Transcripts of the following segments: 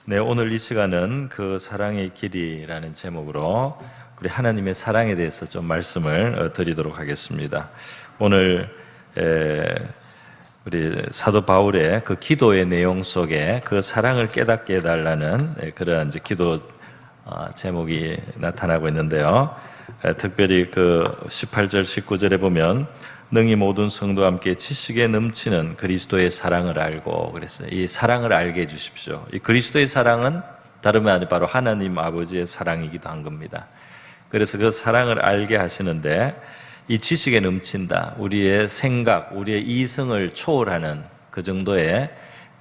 네, 오늘 이 시간은 그 사랑의 길이라는 제목으로 우리 하나님의 사랑에 대해서 좀 말씀을 드리도록 하겠습니다. 오늘 우리 사도 바울의 그 기도의 내용 속에 그 사랑을 깨닫게 해달라는 그런 이제 기도 제목이 나타나고 있는데요. 특별히 그 18절, 19절에 보면 능히 모든 성도와 함께 지식에 넘치는 그리스도의 사랑을 알고 그랬어요. 이 사랑을 알게 해주십시오. 이 그리스도의 사랑은 다름이 아니라 바로 하나님 아버지의 사랑이기도 한 겁니다. 그래서 그 사랑을 알게 하시는데 이 지식에 넘친다. 우리의 생각, 우리의 이성을 초월하는 그 정도의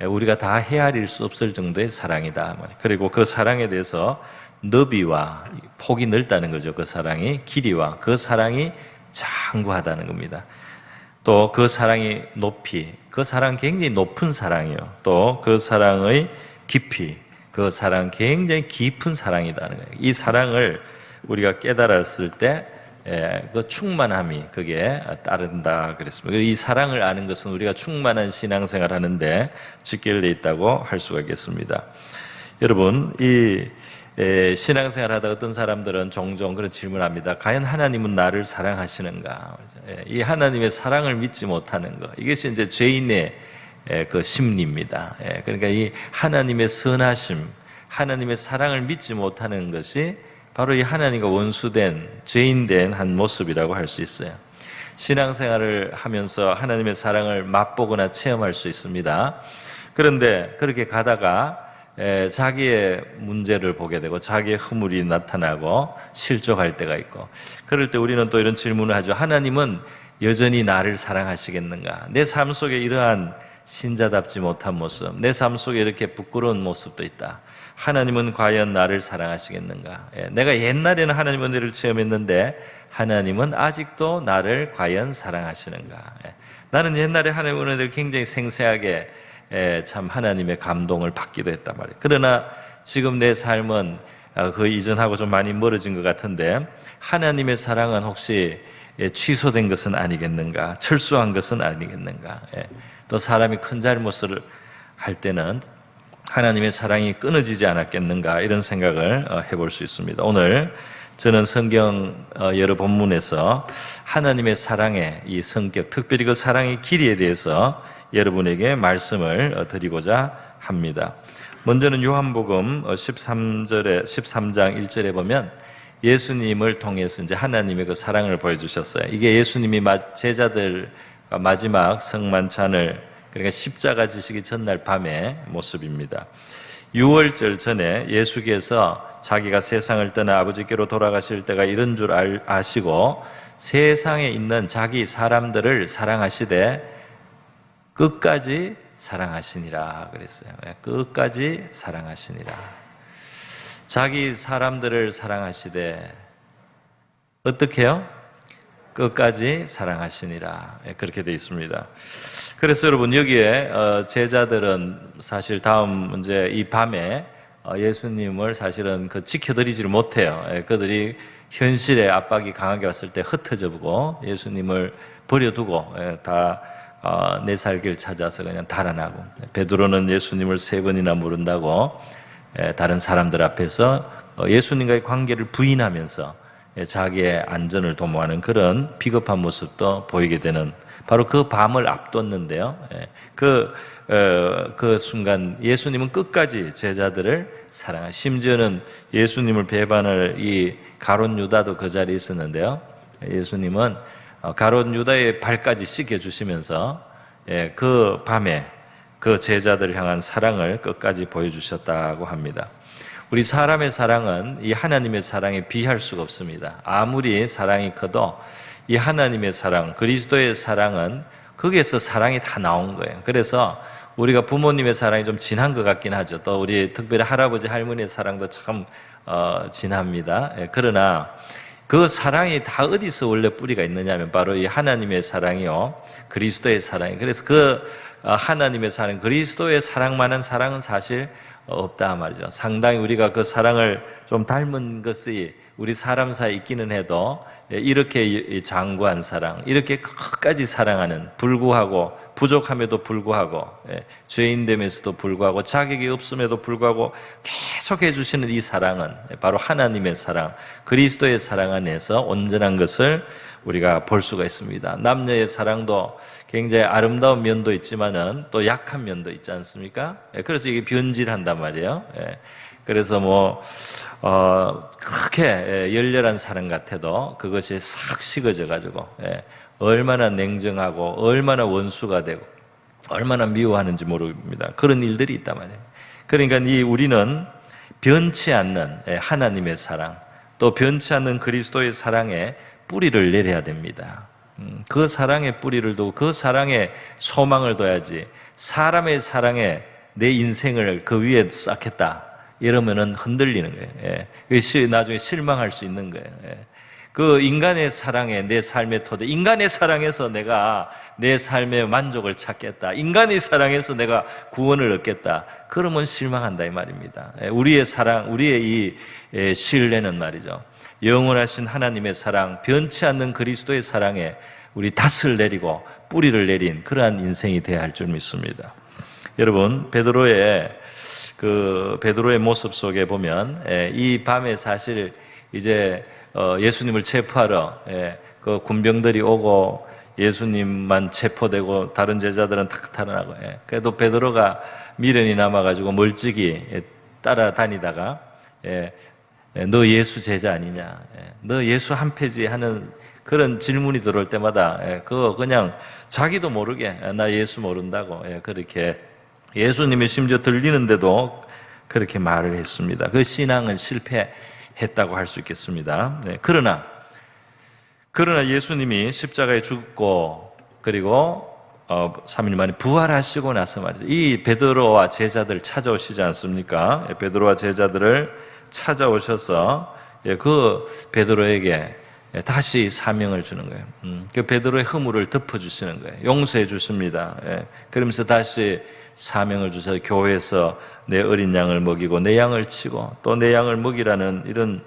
우리가 다 헤아릴 수 없을 정도의 사랑이다. 그리고 그 사랑에 대해서 너비와 폭이 넓다는 거죠. 그 사랑이 길이와 그 사랑이 장구하다는 겁니다. 또 그 사랑의 높이, 그 사랑 굉장히 높은 사랑이요. 또 그 사랑의 깊이, 그 사랑 굉장히 깊은 사랑이다는 거예요. 이 사랑을 우리가 깨달았을 때 그 충만함이 그게 따른다 그랬습니다. 이 사랑을 아는 것은 우리가 충만한 신앙생활 하는데 직결되어 있다고 할 수가 있겠습니다. 여러분, 이 신앙생활 하다 어떤 사람들은 종종 그런 질문을 합니다. 과연 하나님은 나를 사랑하시는가? 이 하나님의 사랑을 믿지 못하는 것, 이것이 이제 죄인의 그 심리입니다. 그러니까 이 하나님의 선하심, 하나님의 사랑을 믿지 못하는 것이 바로 이 하나님과 원수된, 죄인된 한 모습이라고 할 수 있어요. 신앙생활을 하면서 하나님의 사랑을 맛보거나 체험할 수 있습니다. 그런데 그렇게 가다가 자기의 문제를 보게 되고 자기의 허물이 나타나고 실족할 때가 있고, 그럴 때 우리는 또 이런 질문을 하죠. 하나님은 여전히 나를 사랑하시겠는가? 내 삶 속에 이러한 신자답지 못한 모습, 내 삶 속에 이렇게 부끄러운 모습도 있다. 하나님은 과연 나를 사랑하시겠는가? 내가 옛날에는 하나님 은혜를 체험했는데 하나님은 아직도 나를 과연 사랑하시는가? 나는 옛날에 하나님 은혜를 굉장히 생생하게 참 하나님의 감동을 받기도 했단 말이에요. 그러나 지금 내 삶은 그 이전하고 좀 많이 멀어진 것 같은데 하나님의 사랑은 혹시 취소된 것은 아니겠는가? 철수한 것은 아니겠는가? 또 사람이 큰 잘못을 할 때는 하나님의 사랑이 끊어지지 않았겠는가? 이런 생각을 해볼 수 있습니다. 오늘 저는 성경 여러 본문에서 하나님의 사랑의 이 성격, 특별히 그 사랑의 길이에 대해서 여러분에게 말씀을 드리고자 합니다. 먼저는 요한복음 13장 1절에 보면 예수님을 통해서 이제 하나님의 그 사랑을 보여주셨어요. 이게 예수님이 제자들과 마지막 성만찬을, 그러니까 십자가 지시기 전날 밤의 모습입니다. 6월절 전에 예수께서 자기가 세상을 떠나 아버지께로 돌아가실 때가 이런 줄 아시고 세상에 있는 자기 사람들을 사랑하시되 끝까지 사랑하시니라 그랬어요. 끝까지 사랑하시니라. 자기 사람들을 사랑하시되 어떻게 해요? 끝까지 사랑하시니라. 그렇게 되어 있습니다. 그래서 여러분, 여기에 제자들은 사실 다음 문제 이 밤에 예수님을 사실은 지켜드리지를 못해요. 그들이 현실의 압박이 강하게 왔을 때 흩어져 보고 예수님을 버려두고 다 내 살 길 찾아서 그냥 달아나고, 베드로는 예수님을 3번이나 물은다고 다른 사람들 앞에서 예수님과의 관계를 부인하면서 자기의 안전을 도모하는 그런 비겁한 모습도 보이게 되는 바로 그 밤을 앞뒀는데요. 그 순간 예수님은 끝까지 제자들을 사랑하시고, 심지어는 예수님을 배반할 이 가룟 유다도 그 자리에 있었는데요. 예수님은 가룟 유다의 발까지 씻겨주시면서 그 밤에 그 제자들을 향한 사랑을 끝까지 보여주셨다고 합니다. 우리 사람의 사랑은 이 하나님의 사랑에 비할 수가 없습니다. 아무리 사랑이 커도 이 하나님의 사랑, 그리스도의 사랑은 거기에서 사랑이 다 나온 거예요. 그래서 우리가 부모님의 사랑이 좀 진한 것 같긴 하죠. 또 우리 특별히 할아버지, 할머니의 사랑도 참 진합니다. 그러나 그 사랑이 다 어디서 원래 뿌리가 있느냐면 바로 이 하나님의 사랑이요, 그리스도의 사랑이. 그래서 그 하나님의 사랑, 그리스도의 사랑만한 사랑은 사실 없다 말이죠. 상당히 우리가 그 사랑을 좀 닮은 것이 우리 사람 사이에 있기는 해도 이렇게 장구한 사랑, 이렇게 끝까지 사랑하는, 불구하고 부족함에도 불구하고 죄인됨에서도 불구하고 자격이 없음에도 불구하고 계속해 주시는 이 사랑은 바로 하나님의 사랑, 그리스도의 사랑 안에서 온전한 것을 우리가 볼 수가 있습니다. 남녀의 사랑도 굉장히 아름다운 면도 있지만은 또 약한 면도 있지 않습니까? 그래서 이게 변질한단 말이에요. 그래서 그렇게 열렬한 사랑 같아도 그것이 싹 식어져 가지고 얼마나 냉정하고 얼마나 원수가 되고 얼마나 미워하는지 모릅니다. 그런 일들이 있단 말이에요. 그러니까 우리는 변치 않는 하나님의 사랑, 또 변치 않는 그리스도의 사랑에 뿌리를 내려야 됩니다. 그 사랑에 뿌리를 두고 그 사랑에 소망을 둬야지, 사람의 사랑에 내 인생을 그 위에 쌓겠다 이러면은 흔들리는 거예요. 나중에 실망할 수 있는 거예요. 그 인간의 사랑에 내 삶의 토대, 인간의 사랑에서 내가 내 삶의 만족을 찾겠다, 인간의 사랑에서 내가 구원을 얻겠다, 그러면 실망한다 이 말입니다. 우리의 사랑, 우리의 이 신뢰는 말이죠, 영원하신 하나님의 사랑, 변치 않는 그리스도의 사랑에 우리 닷을 내리고 뿌리를 내린 그러한 인생이 되어야 할 줄 믿습니다. 여러분, 베드로의 모습 속에 보면 이 밤에 사실 이제 예수님을 체포하러 그 군병들이 오고 예수님만 체포되고 다른 제자들은 탁 달아나고, 그래도 베드로가 미련이 남아가지고 멀찍이 따라다니다가 너 예수 제자 아니냐, 너 예수 한 패지 하는 그런 질문이 들어올 때마다 그거 그냥 자기도 모르게 나 예수 모른다고 그렇게 예수님이 심지어 들리는데도 그렇게 말을 했습니다. 그 신앙은 실패했다고 할 수 있겠습니다. 그러나 예수님이 십자가에 죽고 그리고 3일 만에 부활하시고 나서 말이죠, 이 베드로와 제자들 찾아오시지 않습니까? 베드로와 제자들을 찾아오셔서 그 베드로에게 다시 사명을 주는 거예요. 그 베드로의 허물을 덮어주시는 거예요. 용서해 주십니다. 그러면서 다시 사명을 주셔서 교회에서 내 어린 양을 먹이고 내 양을 치고 또 내 양을 먹이라는 이런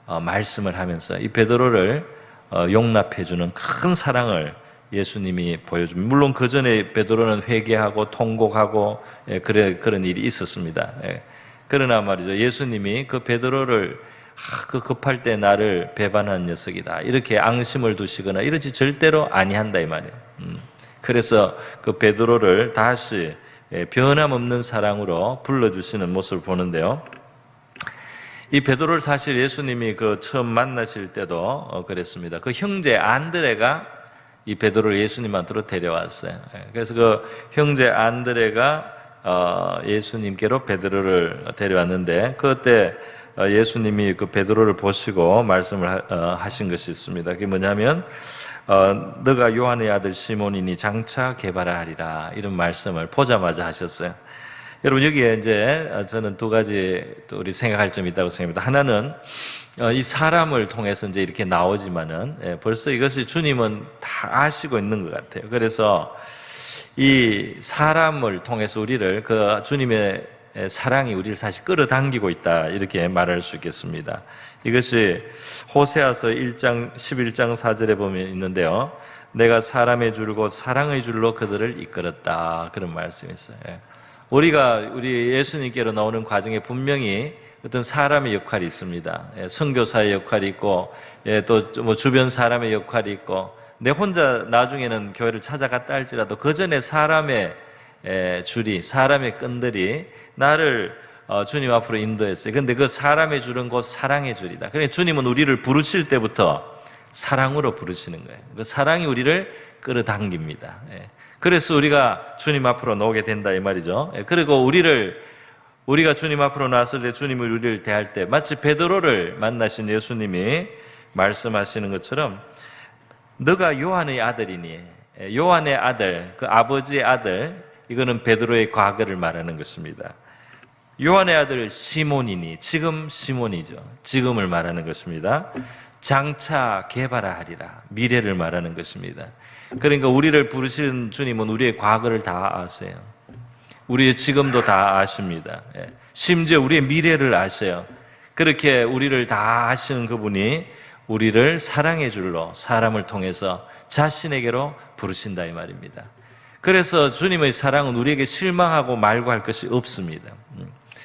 말씀을 하면서 이 베드로를 용납해 주는 큰 사랑을 예수님이 보여줍니다. 물론 그 전에 베드로는 회개하고 통곡하고 그런 일이 있었습니다. 그러나 말이죠, 예수님이 그 베드로를 그 급할 때 나를 배반한 녀석이다 이렇게 앙심을 두시거나 이러지 절대로 아니한다 이 말이에요. 그래서 그 베드로를 다시 변함없는 사랑으로 불러주시는 모습을 보는데요, 이 베드로를 사실 예수님이 그 처음 만나실 때도 그랬습니다. 그 형제 안드레가 이 베드로를 예수님한테로 데려왔어요. 그래서 그 형제 안드레가 예수님께로 베드로를 데려왔는데, 그때 예수님이 그 베드로를 보시고 말씀을 하신 것이 있습니다. 그게 뭐냐면 너가 요한의 아들 시몬이니 장차 개발하리라, 이런 말씀을 보자마자 하셨어요. 여러분, 여기에 이제 저는 두 가지 또 우리 생각할 점이 있다고 생각합니다. 하나는 이 사람을 통해서 이제 이렇게 나오지만은 벌써 이것이 주님은 다 아시고 있는 것 같아요. 그래서 이 사람을 통해서 우리를 그 주님의 사랑이 우리를 사실 끌어당기고 있다, 이렇게 말할 수 있겠습니다. 이것이 호세아서 1장 11장 4절에 보면 있는데요, 내가 사람의 줄고 사랑의 줄로 그들을 이끌었다, 그런 말씀이 있어요. 우리 예수님께로 나오는 과정에 분명히 어떤 사람의 역할이 있습니다. 선교사의 역할이 있고 또 뭐 주변 사람의 역할이 있고, 내 혼자 나중에는 교회를 찾아갔다 할지라도 그 전에 사람의 줄이, 사람의 끈들이 나를 주님 앞으로 인도했어요. 그런데 그 사람의 줄은 곧 사랑의 줄이다. 그러니까 주님은 우리를 부르실 때부터 사랑으로 부르시는 거예요. 그 사랑이 우리를 끌어당깁니다. 그래서 우리가 주님 앞으로 나오게 된다 이 말이죠. 그리고 우리가 주님 앞으로 나왔을 때 주님이 우리를 대할 때 마치 베드로를 만나신 예수님이 말씀하시는 것처럼 너가 요한의 아들이니, 요한의 아들, 그 아버지의 아들, 이거는 베드로의 과거를 말하는 것입니다. 요한의 아들 시몬이니, 지금 시몬이죠. 지금을 말하는 것입니다. 장차 개발하리라, 미래를 말하는 것입니다. 그러니까 우리를 부르시는 주님은 우리의 과거를 다 아세요. 우리의 지금도 다 아십니다. 심지어 우리의 미래를 아셔요. 그렇게 우리를 다 아시는 그분이 우리를 사랑의 줄로 사람을 통해서 자신에게로 부르신다 이 말입니다. 그래서 주님의 사랑은 우리에게 실망하고 말고 할 것이 없습니다.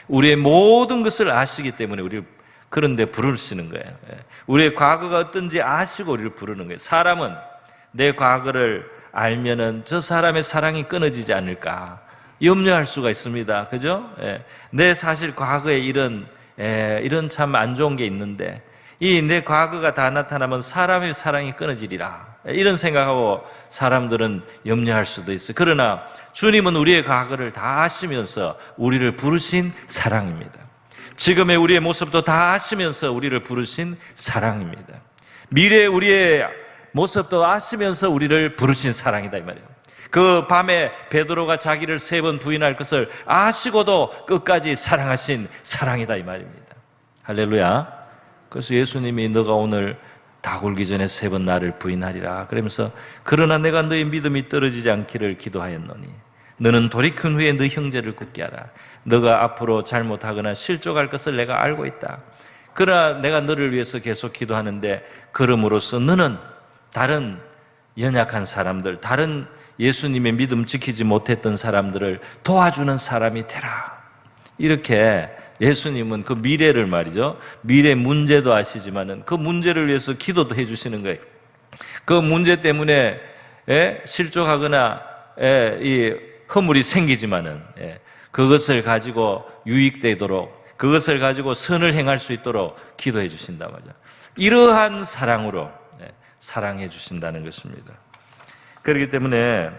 우리의 모든 것을 아시기 때문에 우리를 그런데 부르시는 거예요. 우리의 과거가 어떤지 아시고 우리를 부르는 거예요. 사람은 내 과거를 알면은 저 사람의 사랑이 끊어지지 않을까 염려할 수가 있습니다. 그죠? 내 사실 과거에 이런 참 안 좋은 게 있는데 이 내 과거가 다 나타나면 사람의 사랑이 끊어지리라. 이런 생각하고 사람들은 염려할 수도 있어요. 그러나 주님은 우리의 과거를 다 아시면서 우리를 부르신 사랑입니다. 지금의 우리의 모습도 다 아시면서 우리를 부르신 사랑입니다. 미래의 우리의 모습도 아시면서 우리를 부르신 사랑이다 이 말이에요. 그 밤에 베드로가 자기를 3번 부인할 것을 아시고도 끝까지 사랑하신 사랑이다 이 말입니다. 할렐루야. 그래서 예수님이 너가 오늘 다 굴기 전에 3번 나를 부인하리라 그러면서 그러나 내가 너의 믿음이 떨어지지 않기를 기도하였노니 너는 돌이킨 후에 너 형제를 굳게 하라. 너가 앞으로 잘못하거나 실족할 것을 내가 알고 있다. 그러나 내가 너를 위해서 계속 기도하는데 그럼으로써 너는 다른 연약한 사람들, 다른 예수님의 믿음 지키지 못했던 사람들을 도와주는 사람이 되라. 이렇게 예수님은 그 미래를 말이죠. 미래 문제도 아시지만은 그 문제를 위해서 기도도 해주시는 거예요. 그 문제 때문에 실족하거나 이 허물이 생기지만은 그것을 가지고 유익되도록 그것을 가지고 선을 행할 수 있도록 기도해 주신다 말이죠. 이러한 사랑으로 사랑해 주신다는 것입니다. 그렇기 때문에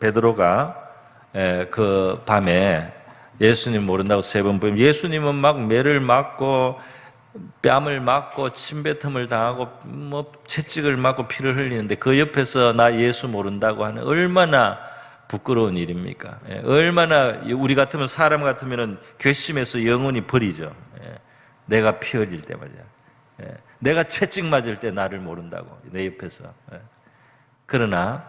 베드로가 그 밤에 예수님 모른다고 3번 부인, 예수님은 막 매를 맞고 뺨을 맞고 침뱉음을 당하고 뭐 채찍을 맞고 피를 흘리는데 그 옆에서 나 예수 모른다고 하는 얼마나 부끄러운 일입니까? 얼마나 우리 같으면 사람 같으면은 괘씸해서 영원히 버리죠. 내가 피 흘릴 때 말이야. 내가 채찍 맞을 때 나를 모른다고 내 옆에서. 그러나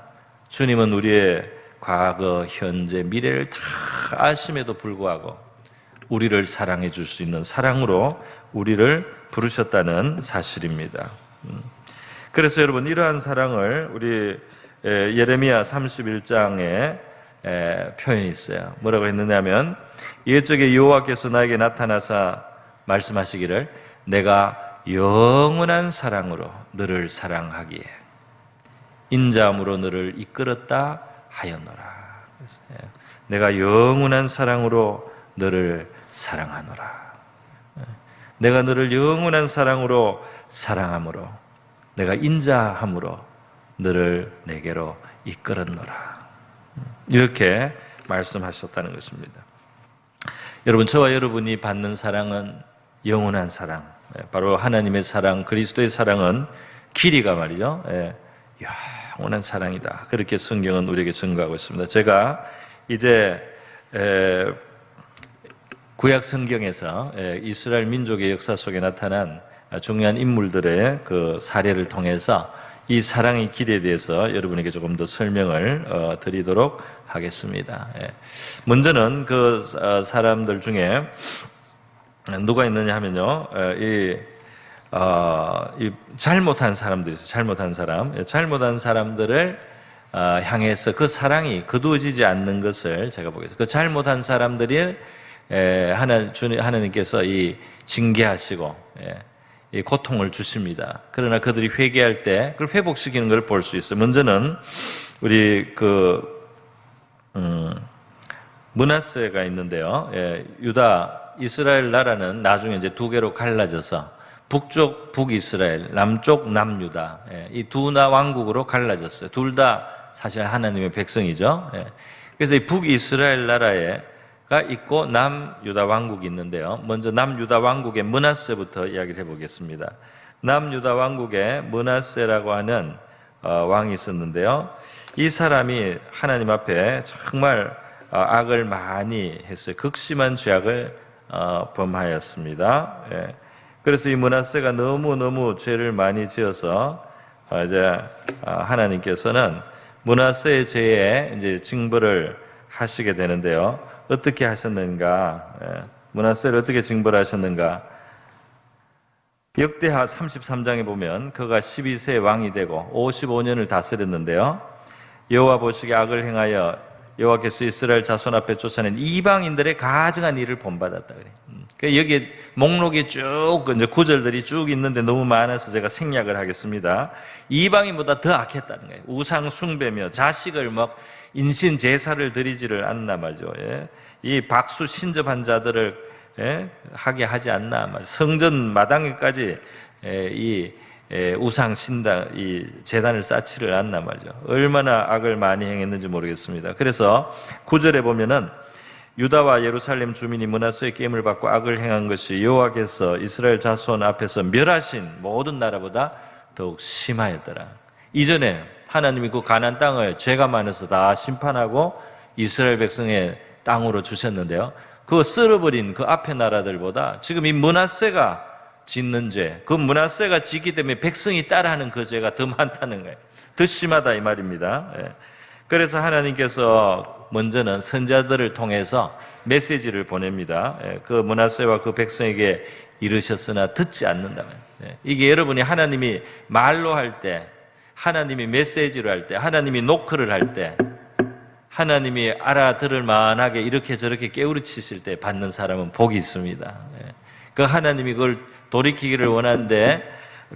주님은 우리의 과거, 현재, 미래를 다 아심에도 불구하고 우리를 사랑해 줄 수 있는 사랑으로 우리를 부르셨다는 사실입니다. 그래서 여러분 이러한 사랑을 우리 예레미야 31장에 표현이 있어요. 뭐라고 했느냐면 옛적에 여호와께서 나에게 나타나사 말씀하시기를 내가 영원한 사랑으로 너를 사랑하기에 인자함으로 너를 이끌었다 하였노라. 내가 영원한 사랑으로 너를 사랑하노라. 내가 너를 영원한 사랑으로 사랑함으로 내가 인자함으로 너를 내게로 이끌었노라. 이렇게 말씀하셨다는 것입니다. 여러분, 저와 여러분이 받는 사랑은 영원한 사랑, 바로 하나님의 사랑, 그리스도의 사랑은 길이가 말이죠. 영원한 사랑이다. 그렇게 성경은 우리에게 증거하고 있습니다. 제가 이제 구약 성경에서 이스라엘 민족의 역사 속에 나타난 중요한 인물들의 그 사례를 통해서 이 사랑의 길에 대해서 여러분에게 조금 더 설명을 드리도록 하겠습니다. 먼저는 그 사람들 중에 누가 있느냐 하면요, 이 잘못한 사람들이 있어요. 잘못한 사람들을 향해서 그 사랑이 거두어지지 않는 것을 제가 보겠습니다. 그 잘못한 사람들이 하나님께서 이 징계하시고 이 고통을 주십니다. 그러나 그들이 회개할 때 그걸 회복시키는 걸 볼 수 있어요. 먼저는 우리 므낫세가 있는데요. 유다 이스라엘 나라는 나중에 이제 2개로 갈라져서 북쪽 북이스라엘, 남쪽 남유다, 이 두 왕국으로 갈라졌어요. 둘 다 사실 하나님의 백성이죠. 그래서 이 북이스라엘 나라가 있고 남유다 왕국이 있는데요. 먼저 남유다 왕국의 므낫세부터 이야기를 해보겠습니다. 남유다 왕국에 므낫세라고 하는 왕이 있었는데요. 이 사람이 하나님 앞에 정말 악을 많이 했어요. 극심한 죄악을 범하였습니다. 그래서 이 므낫세가 너무 죄를 많이 지어서 이제 하나님께서는 므낫세의 죄에 이제 징벌을 하시게 되는데요. 어떻게 하셨는가? 므낫세를 어떻게 징벌하셨는가? 역대하 33장에 보면 그가 12세 왕이 되고 55년을 다스렸는데요. 여호와 보시기에 악을 행하여 여호와께서 이스라엘 자손 앞에 쫓아낸 이방인들의 가증한 일을 본받았다 그래. 여기 목록이 쭉 이제 구절들이 쭉 있는데 너무 많아서 제가 생략을 하겠습니다. 이방인보다 더 악했다는 거예요. 우상 숭배며 자식을 막 인신 제사를 드리지를 않나 말이죠. 예. 이 박수 신접한 자들을 하게 하지 않나 말이죠. 성전 마당에까지 이 우상 신당 이 제단을 쌓지를 않나 말이죠. 얼마나 악을 많이 행했는지 모르겠습니다. 그래서 9절에 보면은 유다와 예루살렘 주민이 므낫세의 게임을 받고 악을 행한 것이 여호와께서 이스라엘 자손 앞에서 멸하신 모든 나라보다 더욱 심하였더라. 이전에 하나님이 그 가나안 땅을 죄가 많아서 다 심판하고 이스라엘 백성의 땅으로 주셨는데요. 그 쓸어버린 그 앞의 나라들보다 지금 이 므낫세가 짓는 죄, 그 므낫세가 짓기 때문에 백성이 따라하는 그 죄가 더 많다는 거예요. 더 심하다 이 말입니다. 그래서 하나님께서 먼저는 선자들을 통해서 메시지를 보냅니다. 그 므낫세와 그 백성에게 이르셨으나 듣지 않는다. 이게 여러분이 하나님이 말로 할 때, 하나님이 메시지로 할 때, 하나님이 노크를 할 때, 하나님이 알아들을 만하게 이렇게 저렇게 깨우치실 때 받는 사람은 복이 있습니다. 그 하나님이 그걸 돌이키기를 원하는데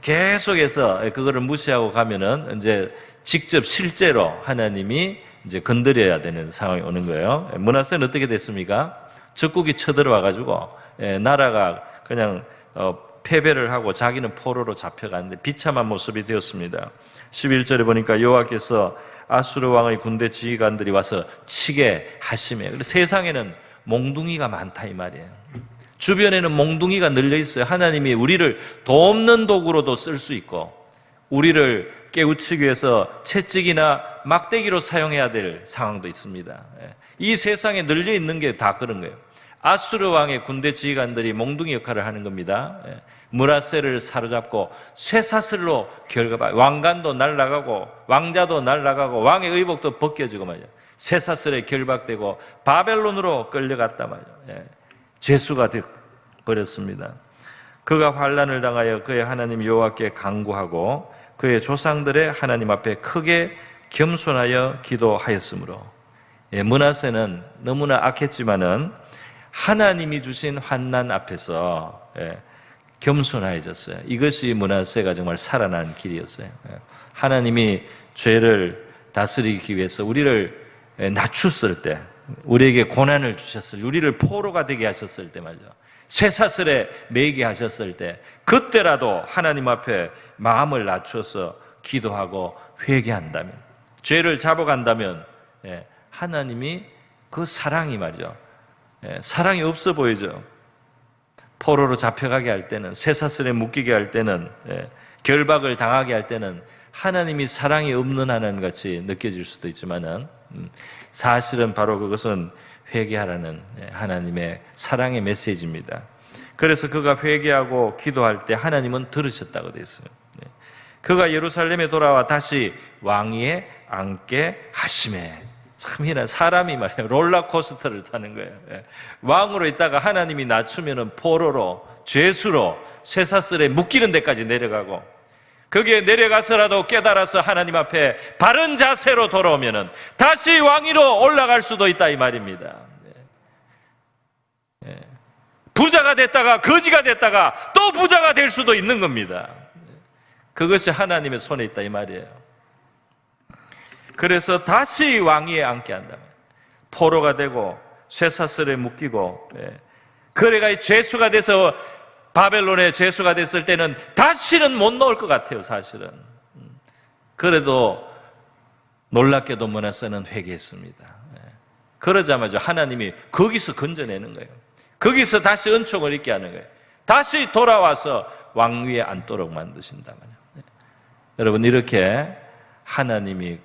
계속해서 그거를 무시하고 가면은 이제 직접 실제로 하나님이 이제 건드려야 되는 상황이 오는 거예요. 므낫세는 어떻게 됐습니까? 적국이 쳐들어와 가지고 나라가 그냥 패배를 하고 자기는 포로로 잡혀가는데 비참한 모습이 되었습니다. 11절에 보니까 여호와께서 아수르 왕의 군대 지휘관들이 와서 치게 하시매. 세상에는 몽둥이가 많다 이 말이에요. 주변에는 몽둥이가 늘려 있어요. 하나님이 우리를 돕는 도구로도 쓸 수 있고 우리를 깨우치기 위해서 채찍이나 막대기로 사용해야 될 상황도 있습니다. 이 세상에 늘려 있는 게 다 그런 거예요. 아수르 왕의 군대 지휘관들이 몽둥이 역할을 하는 겁니다. 므낫세를 사로잡고 쇠사슬로 결갑하고 왕관도 날아가고 왕자도 날아가고 왕의 의복도 벗겨지고 말이죠. 쇠사슬에 결박되고 바벨론으로 끌려갔다 말이죠. 죄수가 되어버렸습니다. 그가 환난을 당하여 그의 하나님 여호와께 간구하고 그의 조상들의 하나님 앞에 크게 겸손하여 기도하였으므로 므낫세는 너무나 악했지만은 하나님이 주신 환난 앞에서 겸손해졌어요. 이것이 므낫세가 정말 살아난 길이었어요. 하나님이 죄를 다스리기 위해서 우리를 낮췄을 때, 우리에게 고난을 주셨을 때, 우리를 포로가 되게 하셨을 때 말이죠. 쇠사슬에 매이게 하셨을 때, 그때라도 하나님 앞에 마음을 낮춰서 기도하고 회개한다면, 죄를 잡아간다면 하나님이 그 사랑이 말이죠. 사랑이 없어 보이죠. 포로로 잡혀가게 할 때는, 쇠사슬에 묶이게 할 때는, 결박을 당하게 할 때는 하나님이 사랑이 없는 하나님 같이 느껴질 수도 있지만은 사실은 바로 그것은 회개하라는 하나님의 사랑의 메시지입니다. 그래서 그가 회개하고 기도할 때 하나님은 들으셨다고 되어 있어요. 그가 예루살렘에 돌아와 다시 왕위에 앉게 하시매. 참 이런 사람이 말이에요. 롤러코스터를 타는 거예요. 왕으로 있다가 하나님이 낮추면은 포로로, 죄수로, 쇠사슬에 묶이는 데까지 내려가고, 거기에 내려가서라도 깨달아서 하나님 앞에 바른 자세로 돌아오면은 다시 왕위로 올라갈 수도 있다 이 말입니다. 부자가 됐다가 거지가 됐다가 또 부자가 될 수도 있는 겁니다. 그것이 하나님의 손에 있다 이 말이에요. 그래서 다시 왕위에 앉게 한다면 포로가 되고 쇠사슬에 묶이고 그래가 죄수가 돼서 바벨론의 죄수가 됐을 때는 다시는 못 나올 것 같아요. 사실은. 그래도 놀랍게도 므낫세는 회개했습니다. 그러자마자 하나님이 거기서 건져내는 거예요. 거기서 다시 은총을 있게 하는 거예요. 다시 돌아와서 왕위에 앉도록 만드신다면요. 여러분 이렇게 하나님이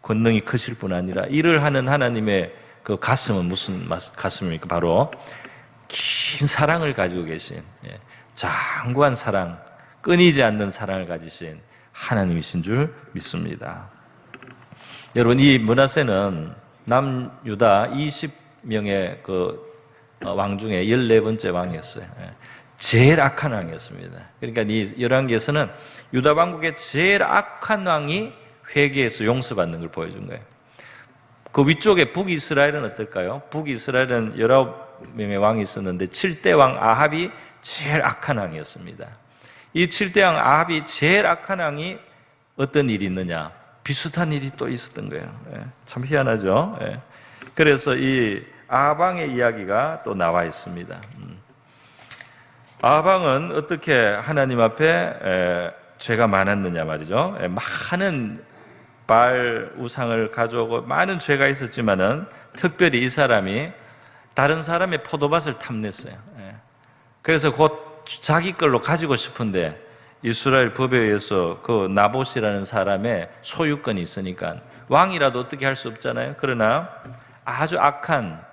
권능이 크실 뿐 아니라 일을 하는 하나님의 그 가슴은 무슨 가슴입니까? 바로 긴 사랑을 가지고 계신 장구한 사랑, 끊이지 않는 사랑을 가지신 하나님이신 줄 믿습니다. 여러분 이 므낫세는 남유다 20명의 그 왕 중에 14번째 왕이었어요. 제일 악한 왕이었습니다. 그러니까 이 열왕기에서는 유다 왕국의 제일 악한 왕이 회개해서 용서받는 걸 보여준 거예요. 그 위쪽에 북이스라엘은 어떨까요? 북이스라엘은 19명의 왕이 있었는데 7대 왕 아합이 제일 악한 왕이었습니다. 이 7대 왕 아합이 제일 악한 왕이 어떤 일이 있느냐? 비슷한 일이 또 있었던 거예요. 참 희한하죠? 그래서 이 아합 왕의 이야기가 또 나와 있습니다. 아합 왕은 어떻게 하나님 앞에 죄가 많았느냐 말이죠. 많은 바알 우상을 가져오고 많은 죄가 있었지만은 특별히 이 사람이 다른 사람의 포도밭을 탐냈어요. 그래서 곧 자기 걸로 가지고 싶은데 이스라엘 법에 의해서 그 나봇이라는 사람의 소유권이 있으니까 왕이라도 어떻게 할 수 없잖아요. 그러나 아주 악한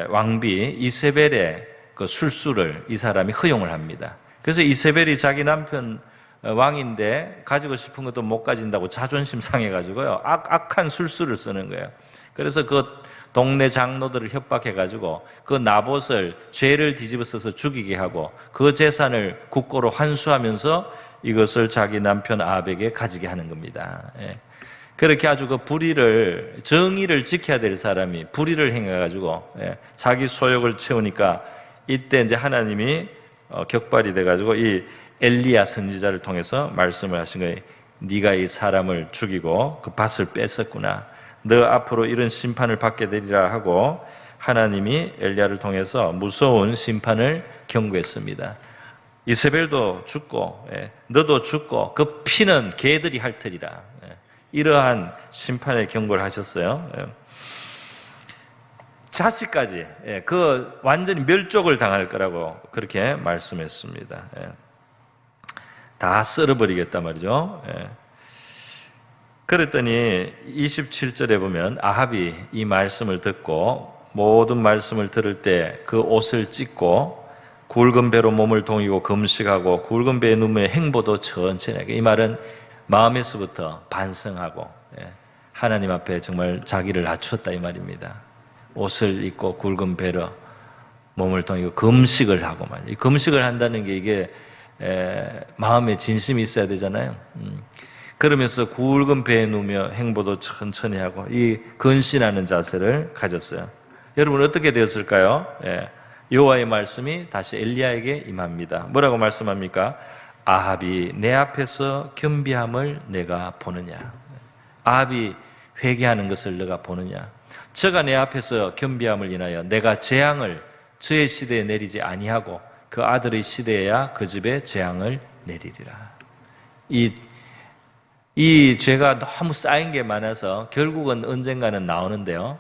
왕비 이세벨의 그 술수를 이 사람이 허용을 합니다. 그래서 이세벨이 자기 남편 왕인데 가지고 싶은 것도 못 가진다고 자존심 상해가지고요. 악한 술수를 쓰는 거예요. 그래서 그 동네 장로들을 협박해가지고 그 나봇을 죄를 뒤집어써서 죽이게 하고 그 재산을 국고로 환수하면서 이것을 자기 남편 아합에게 가지게 하는 겁니다. 그렇게 아주 그 불의를, 정의를 지켜야 될 사람이 불의를 행해가지고 자기 소욕을 채우니까 이때 이제 하나님이 격발이 돼가지고 이 엘리야 선지자를 통해서 말씀을 하신 거예요. 네가 이 사람을 죽이고 그 밭을 뺏었구나. 너 앞으로 이런 심판을 받게 되리라 하고 하나님이 엘리야를 통해서 무서운 심판을 경고했습니다. 이세벨도 죽고 너도 죽고 그 피는 개들이 핥으리라. 이러한 심판의 경고를 하셨어요. 자식까지 그 완전히 멸족을 당할 거라고 그렇게 말씀했습니다. 다 썰어버리겠단 말이죠. 그랬더니 27절에 보면 아합이 이 말씀을 듣고 모든 말씀을 들을 때 그 옷을 찢고 굵은 배로 몸을 동이고 금식하고 굵은 배에 누우며 행보도 천천히 하게. 이 말은 마음에서부터 반성하고 하나님 앞에 정말 자기를 낮추었다 이 말입니다. 옷을 입고 굵은 배로 몸을 동이고 금식을 하고 말이에요. 금식을 한다는 게 이게 마음에 진심이 있어야 되잖아요. 그러면서 굵은 배에 누우며 행보도 천천히 하고 이 근신하는 자세를 가졌어요. 여러분 어떻게 되었을까요? 여호와의 말씀이 다시 엘리야에게 임합니다. 뭐라고 말씀합니까? 아합이 내 앞에서 겸비함을 내가 보느냐? 아합이 회개하는 것을 내가 보느냐? 저가 내 앞에서 겸비함을 인하여 내가 재앙을 저의 시대에 내리지 아니하고 그 아들의 시대에야 그 집에 재앙을 내리리라. 이 죄가 너무 쌓인 게 많아서 결국은 언젠가는 나오는데요.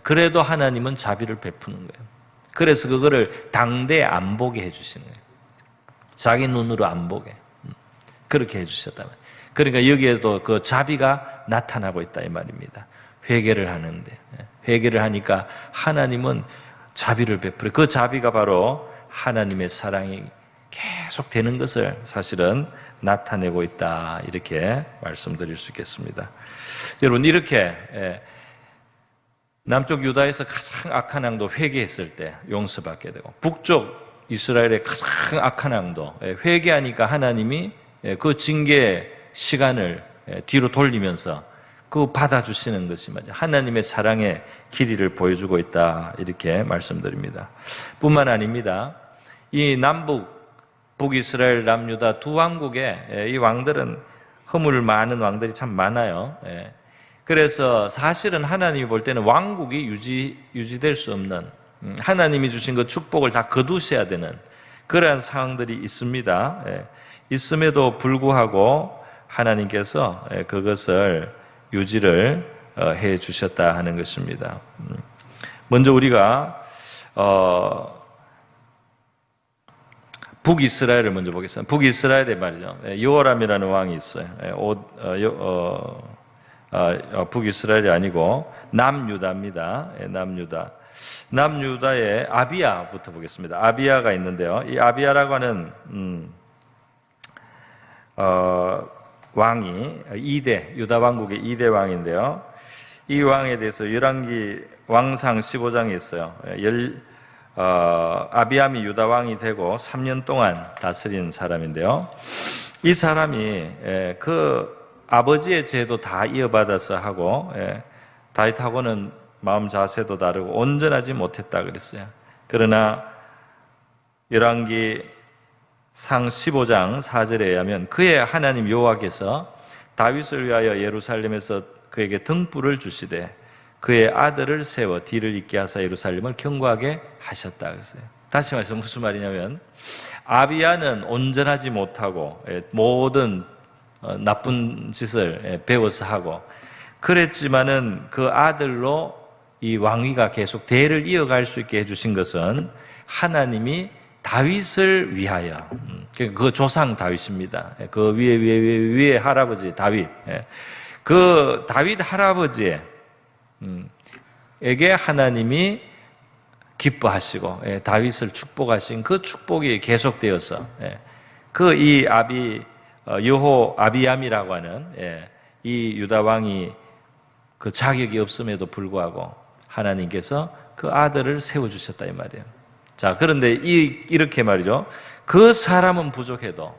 그래도 하나님은 자비를 베푸는 거예요. 그래서 그거를 당대 안 보게 해주시는 거예요. 자기 눈으로 안 보게. 그렇게 해주셨다면. 그러니까 여기에도 그 자비가 나타나고 있다 이 말입니다. 회개를 하는데. 회개를 하니까 하나님은 자비를 베풀어요. 그 자비가 바로 하나님의 사랑이 계속 되는 것을 사실은 나타내고 있다 이렇게 말씀드릴 수 있겠습니다. 여러분 이렇게 남쪽 유다에서 가장 악한 왕도 회개했을 때 용서받게 되고 북쪽 이스라엘의 가장 악한 왕도 회개하니까 하나님이 그 징계 시간을 뒤로 돌리면서 그 받아주시는 것이 맞아요. 하나님의 사랑의 길이를 보여주고 있다 이렇게 말씀드립니다. 뿐만 아닙니다. 이 북이스라엘 남유다 두 왕국에 이 왕들은 허물 많은 왕들이 참 많아요. 그래서 사실은 하나님이 볼 때는 왕국이 유지될 수 없는 하나님이 주신 그 축복을 다 거두셔야 되는 그러한 상황들이 있습니다. 있음에도 불구하고 하나님께서 그것을 유지를 해 주셨다 하는 것입니다. 먼저 우리가 북이스라엘을 먼저 보겠습니다. 북이스라엘에 말이죠. 여호람이라는 왕이 있어요. 북이스라엘이 아니고 남유다입니다. 남유다의 아비야부터 보겠습니다. 아비야가 있는데요. 이 아비야라고 하는 왕이 유다 왕국의 2대 왕인데요. 이 왕에 대해서 열왕기 왕상 15장에 있어요. 아비암이 유다 왕이 되고 3년 동안 다스린 사람인데요. 이 사람이 그 아버지의 죄도 다 이어받아서 하고 다윗하고는 마음 자세도 다르고 온전하지 못했다 그랬어요. 그러나 열왕기 상 15장 4절에 의하면 그의 하나님 여호와께서 다윗을 위하여 예루살렘에서 그에게 등불을 주시되 그의 아들을 세워 뒤를 잇게 하사 예루살렘을 견고하게 하셨다 그랬어요. 다시 말해서 무슨 말이냐면 아비야는 온전하지 못하고 모든 나쁜 짓을 배워서 하고 그랬지만은 그 아들로 이 왕위가 계속 대를 이어갈 수 있게 해주신 것은 하나님이 다윗을 위하여, 그 조상 다윗입니다. 그 위에 할아버지 다윗. 그 다윗 할아버지에게 하나님이 기뻐하시고 다윗을 축복하신 그 축복이 계속되어서 그 이 아비암이라고 하는 이 유다 왕이 그 자격이 없음에도 불구하고 하나님께서 그 아들을 세워주셨다 이 말이에요. 자, 그런데 이렇게 말이죠. 그 사람은 부족해도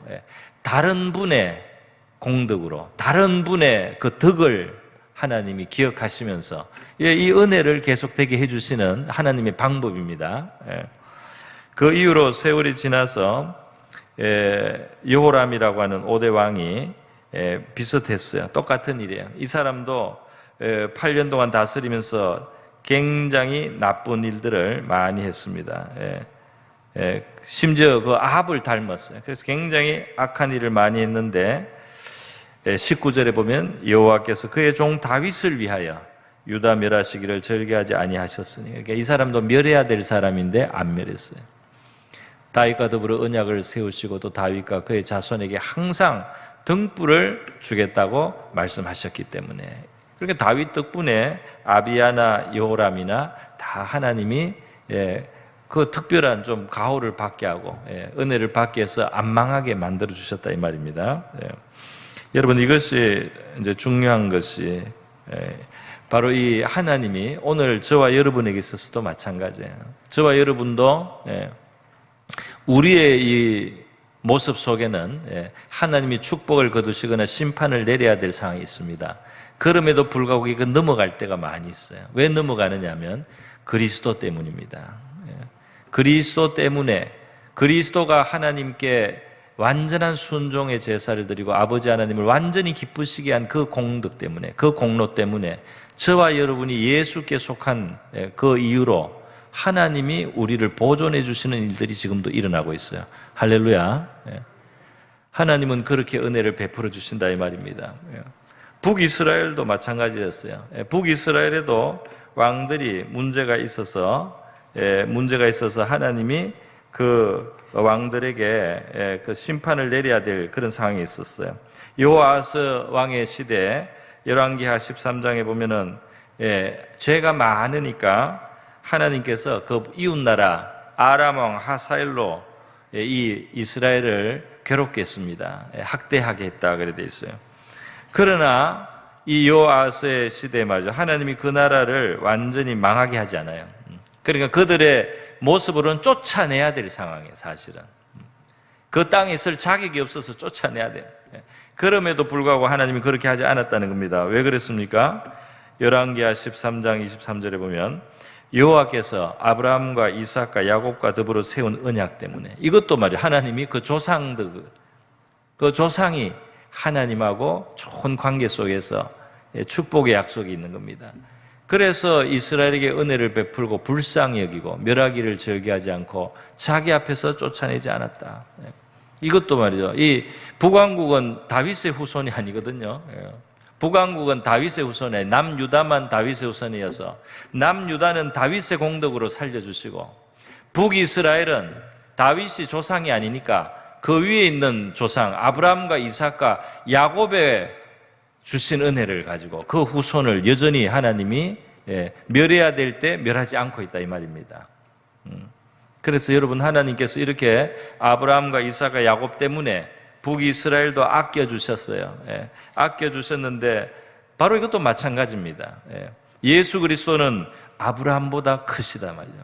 다른 분의 공덕으로 다른 분의 그 덕을 하나님이 기억하시면서 이 은혜를 계속되게 해주시는 하나님의 방법입니다. 그 이후로 세월이 지나서 여호람이라고 하는 5대 왕이 비슷했어요. 똑같은 일이에요. 이 사람도 8년 동안 다스리면서 굉장히 나쁜 일들을 많이 했습니다. 심지어 그 아합을 닮았어요. 그래서 굉장히 악한 일을 많이 했는데 19절에 보면 여호와께서 그의 종 다윗을 위하여 유다 멸하시기를 절개하지 아니하셨으니, 그러니까 이 사람도 멸해야 될 사람인데 안 멸했어요. 다윗과 더불어 언약을 세우시고 또 다윗과 그의 자손에게 항상 등불을 주겠다고 말씀하셨기 때문에, 그러니까 다윗 덕분에 아비야나 여호람이나 다 하나님이 그 특별한 좀 가호를 받게 하고 은혜를 받게 해서 안 망하게 만들어 주셨다 이 말입니다. 여러분, 이것이 이제 중요한 것이 바로 이 하나님이 오늘 저와 여러분에게 있어서도 마찬가지예요. 저와 여러분도 우리의 이 모습 속에는 하나님이 축복을 거두시거나 심판을 내려야 될 상황이 있습니다. 그럼에도 불구하고 이거 넘어갈 때가 많이 있어요. 왜 넘어가느냐 하면 그리스도 때문입니다. 그리스도 때문에, 그리스도가 하나님께 완전한 순종의 제사를 드리고 아버지 하나님을 완전히 기쁘시게 한 그 공덕 때문에, 그 공로 때문에 저와 여러분이 예수께 속한 그 이유로 하나님이 우리를 보존해 주시는 일들이 지금도 일어나고 있어요. 할렐루야. 하나님은 그렇게 은혜를 베풀어 주신다 이 말입니다. 북이스라엘도 마찬가지였어요. 북이스라엘에도 왕들이 문제가 있어서 하나님이 그 왕들에게 그 심판을 내려야 될 그런 상황이 있었어요. 여호아스 왕의 시대 열왕기하 13장에 보면은 죄가 많으니까 하나님께서 그 이웃나라 아람 왕 하사엘로 이 이스라엘을 괴롭게 했습니다. 학대하게 했다 그래 돼 있어요. 그러나 이 여호아스의 시대에 말이죠, 하나님이 그 나라를 완전히 망하게 하지 않아요. 그러니까 그들의 모습으로는 쫓아내야 될 상황이에요. 사실은 그 땅에 있을 자격이 없어서 쫓아내야 돼요. 그럼에도 불구하고 하나님이 그렇게 하지 않았다는 겁니다. 왜 그랬습니까? 열왕기하 13장 23절에 보면 여호와께서 아브라함과 이삭과 야곱과 더불어 세운 언약 때문에, 이것도 말이에요, 하나님이 그 조상들, 그 조상이 하나님하고 좋은 관계 속에서 축복의 약속이 있는 겁니다. 그래서 이스라엘에게 은혜를 베풀고 불쌍히 여기고 멸하기를 절개하지 않고 자기 앞에서 쫓아내지 않았다. 이것도 말이죠, 이 북왕국은 다윗의 후손이 아니거든요. 북왕국은 다윗의 후손에, 남유다만 다윗의 후손이어서 남유다는 다윗의 공덕으로 살려주시고, 북이스라엘은 다윗이 조상이 아니니까 그 위에 있는 조상 아브라함과 이삭과 야곱의 주신 은혜를 가지고 그 후손을 여전히 하나님이 멸해야 될 때 멸하지 않고 있다 이 말입니다. 그래서 여러분, 하나님께서 이렇게 아브라함과 이삭과 야곱 때문에 북이스라엘도 아껴주셨어요. 아껴주셨는데 바로 이것도 마찬가지입니다. 예수 그리스도는 아브라함보다 크시다 말이죠.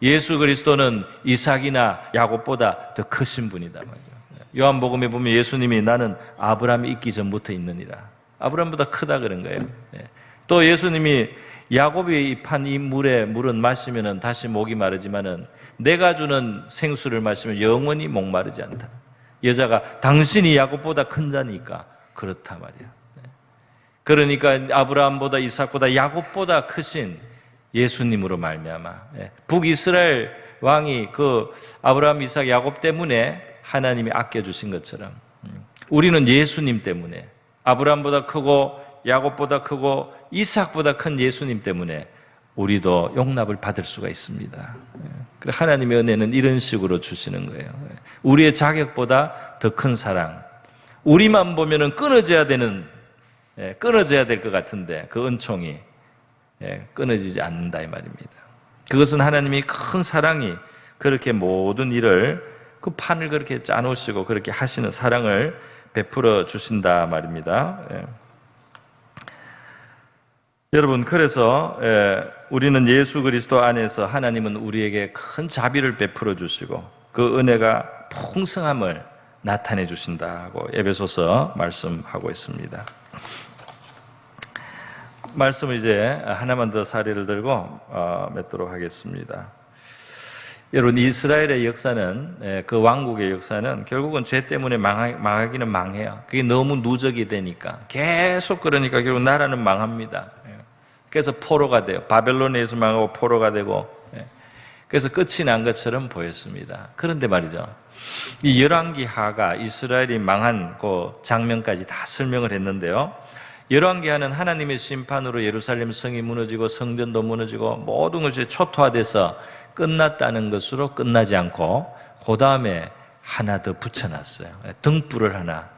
예수 그리스도는 이삭이나 야곱보다 더 크신 분이다 말이죠. 요한복음에 보면 예수님이 나는 아브라함이 있기 전부터 있느니라. 아브라함보다 크다 그런 거예요. 또 예수님이 야곱이 판 이 물은 마시면은 다시 목이 마르지만은 내가 주는 생수를 마시면 영원히 목마르지 않다. 여자가 당신이 야곱보다 큰 자니까 그렇다 말이야. 그러니까 아브라함보다 이삭보다 야곱보다 크신 예수님으로 말미암아 북이스라엘 왕이 그 아브라함, 이삭, 야곱 때문에 하나님이 아껴주신 것처럼 우리는 예수님 때문에 아브라함보다 크고 야곱보다 크고 이삭보다 큰 예수님 때문에 우리도 용납을 받을 수가 있습니다. 하나님의 은혜는 이런 식으로 주시는 거예요. 우리의 자격보다 더 큰 사랑. 우리만 보면은 끊어져야 될 것 같은데 그 은총이 끊어지지 않는다 이 말입니다. 그것은 하나님이 큰 사랑이 그렇게 모든 일을 그 판을 그렇게 짜놓으시고 그렇게 하시는 사랑을 베풀어 주신다 말입니다. 여러분, 그래서 우리는 예수 그리스도 안에서 하나님은 우리에게 큰 자비를 베풀어 주시고 그 은혜가 풍성함을 나타내 주신다고 에베소서 말씀하고 있습니다. 말씀을 이제 하나만 더 사례를 들고 맺도록 하겠습니다. 여러분, 이스라엘의 역사는, 그 왕국의 역사는 결국은 죄 때문에 망하기는 망해요. 그게 너무 누적이 되니까. 계속 그러니까 결국 나라는 망합니다. 그래서 포로가 돼요. 바벨론에서 망하고 포로가 되고. 그래서 끝이 난 것처럼 보였습니다. 그런데 말이죠. 이 열왕기하가 이스라엘이 망한 그 장면까지 다 설명을 했는데요. 열왕기하는 하나님의 심판으로 예루살렘 성이 무너지고 성전도 무너지고 모든 것이 초토화돼서 끝났다는 것으로 끝나지 않고 그 다음에 하나 더 붙여놨어요. 등불을 하나,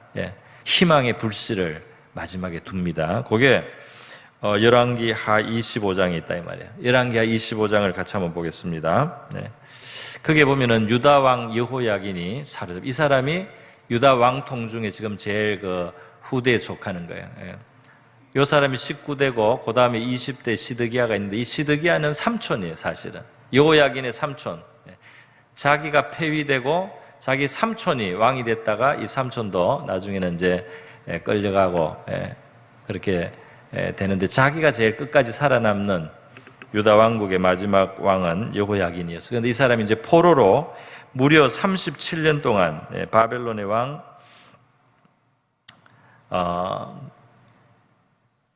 희망의 불씨를 마지막에 둡니다. 그게 열왕기하 25장에 있다 이 말이에요. 열왕기하 25장을 같이 한번 보겠습니다. 그게 보면은 유다 왕 여호야긴이 사로잡. 이 사람이 유다 왕통 중에 지금 제일 그 후대에 속하는 거예요. 이 사람이 19대고 그 다음에 20대 시드기야가 있는데 이 시드기야는 삼촌이에요, 사실은. 여호야긴의 삼촌. 자기가 폐위되고 자기 삼촌이 왕이 됐다가 이 삼촌도 나중에는 이제 끌려가고 그렇게 되는데 자기가 제일 끝까지 살아남는 유다 왕국의 마지막 왕은 여호야긴이었어요. 그런데 이 사람이 이제 포로로 무려 37년 동안 바벨론의 왕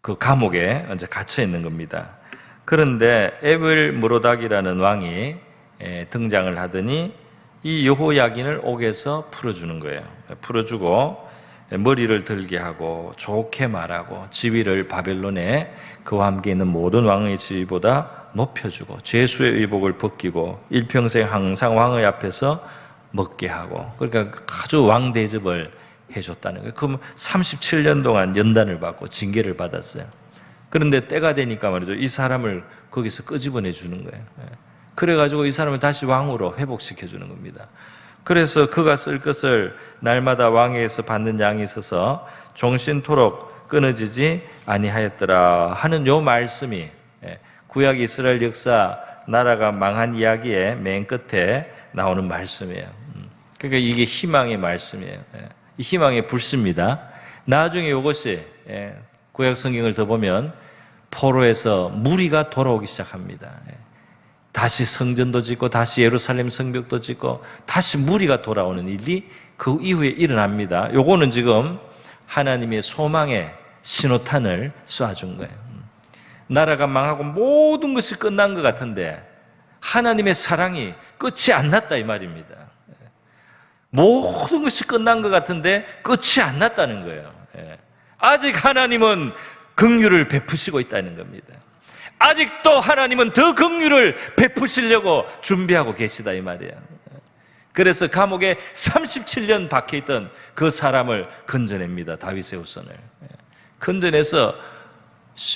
그 감옥에 이제 갇혀 있는 겁니다. 그런데 에블 무로닥이라는 왕이 등장을 하더니 이 여호야긴을 옥에서 풀어주는 거예요. 풀어주고 머리를 들게 하고 좋게 말하고 지위를 바벨론에 그와 함께 있는 모든 왕의 지위보다 높여주고 죄수의 의복을 벗기고 일평생 항상 왕의 앞에서 먹게 하고 그러니까 아주 왕 대접을 해줬다는 거예요. 그럼 37년 동안 연단을 받고 징계를 받았어요. 그런데 때가 되니까 말이죠. 이 사람을 거기서 끄집어내 주는 거예요. 그래가지고 이 사람을 다시 왕으로 회복시켜 주는 겁니다. 그래서 그가 쓸 것을 날마다 왕에게서 받는 양이 있어서 종신토록 끊어지지 아니하였더라 하는 요 말씀이 구약 이스라엘 역사 나라가 망한 이야기의 맨 끝에 나오는 말씀이에요. 그러니까 이게 희망의 말씀이에요. 이 희망의 불씨입니다. 나중에 이것이 구약 성경을 더 보면 포로에서 무리가 돌아오기 시작합니다. 다시 성전도 짓고 다시 예루살렘 성벽도 짓고 다시 무리가 돌아오는 일이 그 이후에 일어납니다. 요거는 지금 하나님의 소망의 신호탄을 쏴준 거예요. 나라가 망하고 모든 것이 끝난 것 같은데 하나님의 사랑이 끝이 안 났다 이 말입니다. 모든 것이 끝난 것 같은데 끝이 안 났다는 거예요. 아직 하나님은 긍휼을 베푸시고 있다는 겁니다. 아직도 하나님은 더 긍휼을 베푸시려고 준비하고 계시다 이 말이에요. 그래서 감옥에 37년 박혀있던 그 사람을 건져냅니다. 다윗의 후손을. 건져내서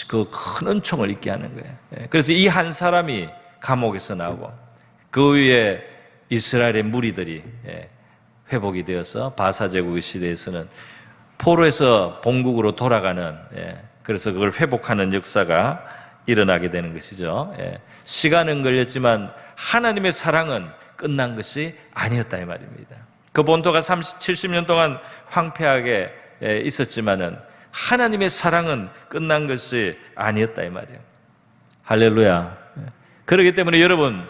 그 큰 은총을 있게 하는 거예요. 그래서 이 한 사람이 감옥에서 나오고 그 위에 이스라엘의 무리들이 회복이 되어서 바사 제국의 시대에서는 포로에서 본국으로 돌아가는 그래서 그걸 회복하는 역사가 일어나게 되는 것이죠. 시간은 걸렸지만 하나님의 사랑은 끝난 것이 아니었다 이 말입니다. 그 본토가 70년 동안 황폐하게 있었지만은 하나님의 사랑은 끝난 것이 아니었다 이 말이에요. 할렐루야. 그렇기 때문에 여러분,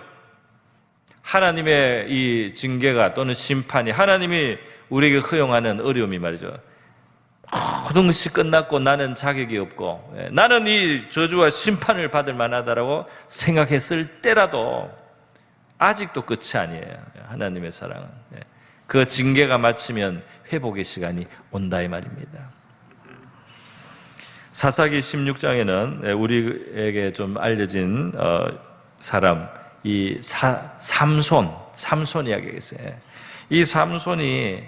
하나님의 이 징계가 또는 심판이 하나님이 우리에게 허용하는 어려움이 말이죠. 모든 것이 끝났고 나는 자격이 없고 나는 이 저주와 심판을 받을 만하다라고 생각했을 때라도 아직도 끝이 아니에요. 하나님의 사랑은. 그 징계가 마치면 회복의 시간이 온다 이 말입니다. 사사기 16장에는 우리에게 좀 알려진 사람, 이 삼손 이야기가 있어요. 이 삼손이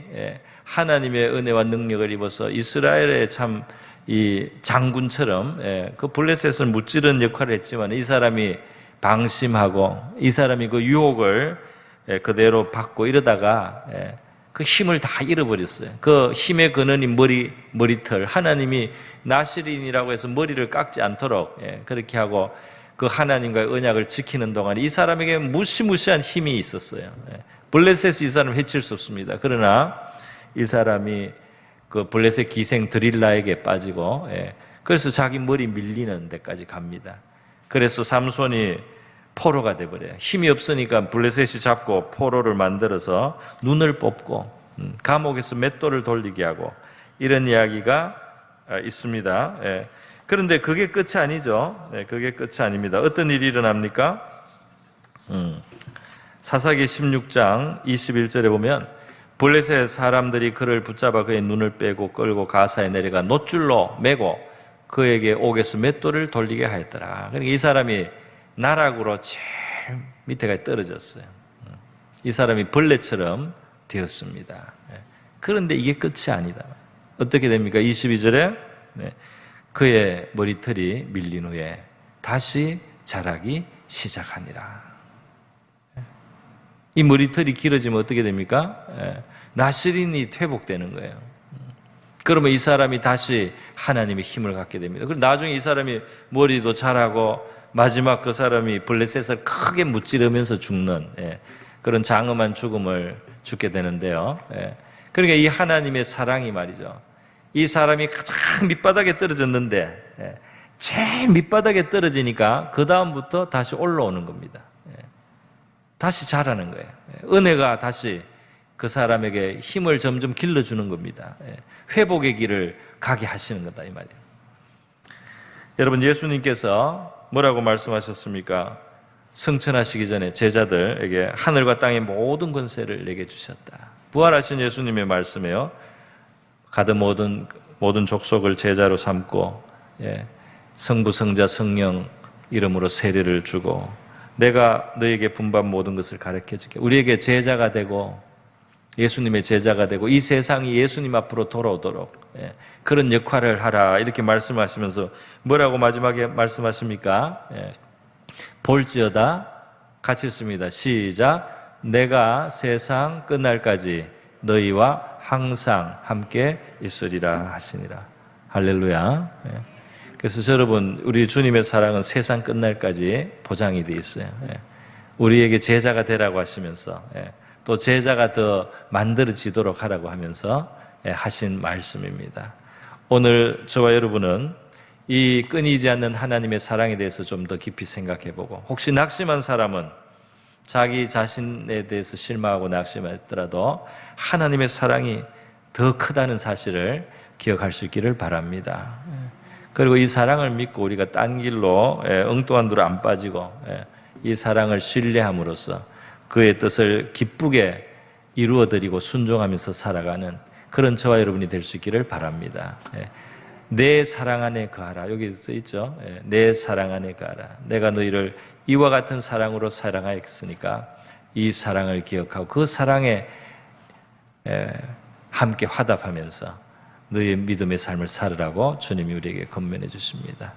하나님의 은혜와 능력을 입어서 이스라엘의 참 이 장군처럼 그 블레셋을 무찌르는 역할을 했지만 이 사람이 방심하고 이 사람이 그 유혹을 그대로 받고 이러다가 그 힘을 다 잃어버렸어요. 그 힘의 근원이 머리털, 하나님이 나시린이라고 해서 머리를 깎지 않도록 그렇게 하고 그 하나님과의 언약을 지키는 동안 이 사람에게 무시무시한 힘이 있었어요. 블레셋이 이 사람을 해칠 수 없습니다. 그러나 이 사람이 그 블레셋 기생 드릴라에게 빠지고 그래서 자기 머리 밀리는 데까지 갑니다. 그래서 삼손이 포로가 돼버려요. 힘이 없으니까 블레셋이 잡고 포로를 만들어서 눈을 뽑고 감옥에서 맷돌을 돌리게 하고 이런 이야기가 있습니다. 그런데 그게 끝이 아니죠. 그게 끝이 아닙니다. 어떤 일이 일어납니까? 사사기 16장 21절에 보면 블레셋 사람들이 그를 붙잡아 그의 눈을 빼고 끌고 가사에 내려가 놋줄로 매고 그에게 옥에서 맷돌을 돌리게 하였더라. 그러니까 이 사람이 나락으로 제일 밑에까지 떨어졌어요. 이 사람이 벌레처럼 되었습니다. 그런데 이게 끝이 아니다. 어떻게 됩니까? 22절에 그의 머리털이 밀린 후에 다시 자라기 시작하니라. 이 머리털이 길어지면 어떻게 됩니까? 나시린이 회복되는 거예요. 그러면 이 사람이 다시 하나님의 힘을 갖게 됩니다. 그리고 나중에 이 사람이 머리도 자라고 마지막 그 사람이 블레셋을 크게 무찌르면서 죽는 그런 장엄한 죽음을 죽게 되는데요. 그러니까 이 하나님의 사랑이 말이죠. 이 사람이 가장 밑바닥에 떨어졌는데 제일 밑바닥에 떨어지니까 그 다음부터 다시 올라오는 겁니다. 다시 자라는 거예요. 은혜가 다시 그 사람에게 힘을 점점 길러주는 겁니다. 회복의 길을 가게 하시는 거다 이 말이에요. 여러분, 예수님께서 뭐라고 말씀하셨습니까? 승천하시기 전에 제자들에게 하늘과 땅의 모든 권세를 내게 주셨다. 부활하신 예수님의 말씀이에요. 가든 모든 족속을 제자로 삼고 성부, 성자, 성령 이름으로 세례를 주고 내가 너에게 분반 모든 것을 가르쳐줄게. 우리에게 제자가 되고 예수님의 제자가 되고 이 세상이 예수님 앞으로 돌아오도록 그런 역할을 하라 이렇게 말씀하시면서 뭐라고 마지막에 말씀하십니까? 볼지어다 같이 읽습니다. 시작. 내가 세상 끝날까지 너희와 항상 함께 있으리라 하시니라. 할렐루야. 그래서 여러분, 우리 주님의 사랑은 세상 끝날까지 보장이 되어 있어요. 우리에게 제자가 되라고 하시면서 또 제자가 더 만들어지도록 하라고 하면서 하신 말씀입니다. 오늘 저와 여러분은 이 끊이지 않는 하나님의 사랑에 대해서 좀 더 깊이 생각해보고 혹시 낙심한 사람은 자기 자신에 대해서 실망하고 낙심했더라도 하나님의 사랑이 더 크다는 사실을 기억할 수 있기를 바랍니다. 그리고 이 사랑을 믿고 우리가 딴 길로 엉뚱한 데로 안 빠지고 이 사랑을 신뢰함으로써 그의 뜻을 기쁘게 이루어드리고 순종하면서 살아가는 그런 저와 여러분이 될 수 있기를 바랍니다. 내 사랑 안에 거하라. 여기 써 있죠. 내 사랑 안에 거하라. 내가 너희를 이와 같은 사랑으로 사랑하였으니까 이 사랑을 기억하고 그 사랑에 함께 화답하면서 너희의 믿음의 삶을 살으라고 주님이 우리에게 권면해 주십니다.